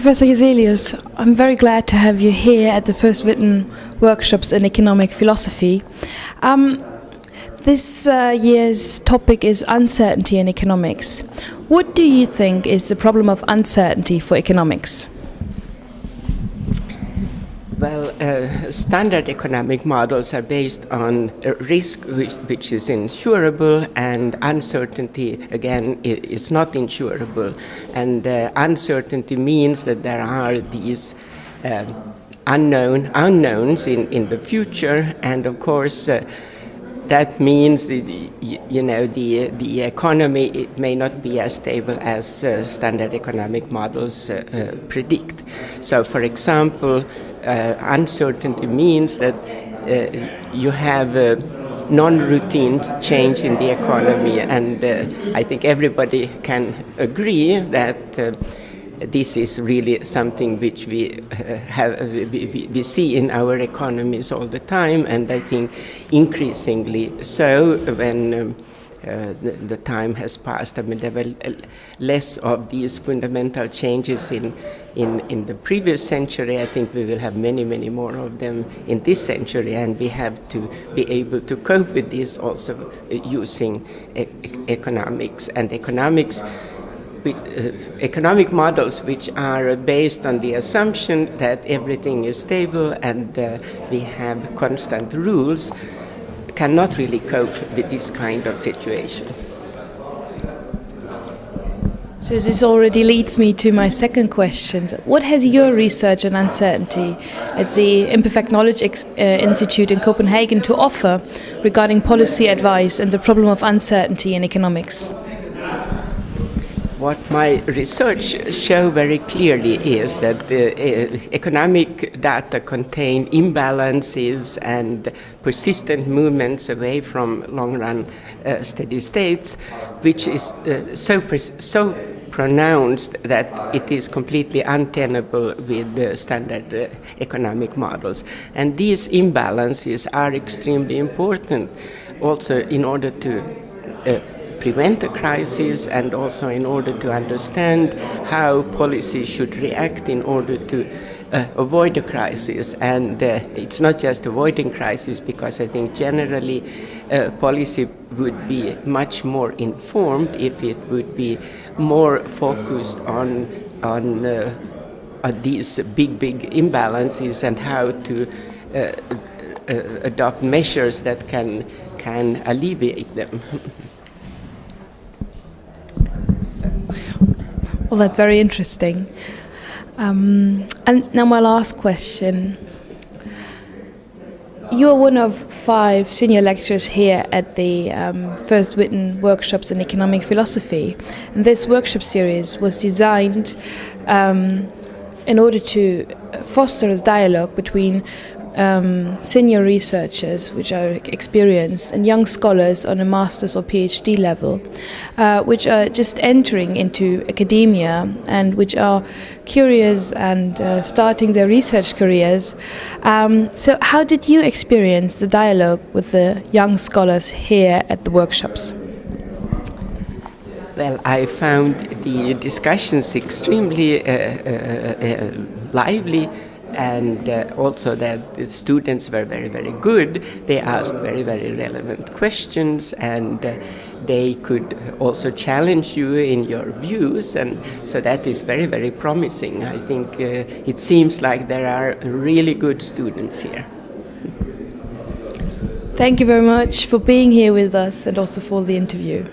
Professor Juselius, I'm very glad to have you here at the first Witten workshops in economic philosophy. This year's topic is uncertainty in economics. What do you think is the problem of uncertainty for economics? Well, standard economic models are based on risk which is insurable, and uncertainty, again, is not insurable. And uncertainty means that there are these unknowns in the future, and of course that means the economy, it may not be as stable as standard economic models predict. So, for example, uncertainty means that you have a non-routine change in the economy, and I think everybody can agree that this is really something which we see in our economies all the time, and I think increasingly so when the time has passed. I mean, there were less of these fundamental changes in the previous century. I think we will have many more of them in this century, and we have to be able to cope with this also using economics and economic models which are based on the assumption that everything is stable and we have constant rules cannot really cope with this kind of situation. So this already leads me to my second question. What has your research on uncertainty at the Imperfect Knowledge Institute in Copenhagen to offer regarding policy advice and the problem of uncertainty in economics? What my research show very clearly is that the economic data contain imbalances and persistent movements away from long-run steady states, which is so pronounced that it is completely untenable with the standard economic models. And these imbalances are extremely important also in order to prevent a crisis, and also in order to understand how policy should react in order to avoid a crisis. And it's not just avoiding crisis, because I think generally policy would be much more informed if it would be more focused on these big imbalances and how to adopt measures that can alleviate them. Well, that's very interesting. And now my last question. You are one of 5 senior lecturers here at the first Witten workshops in economic philosophy. And this workshop series was designed in order to foster a dialogue between senior researchers, which are experienced, and young scholars on a master's or PhD level, which are just entering into academia and which are curious and starting their research careers. So how did you experience the dialogue with the young scholars here at the workshops? Well, I found the discussions extremely lively, and also that the students were very good. They asked very relevant questions, and they could also challenge you in your views, and so that is very promising. I think it seems like there are really good students here. Thank you very much for being here with us and also for the interview.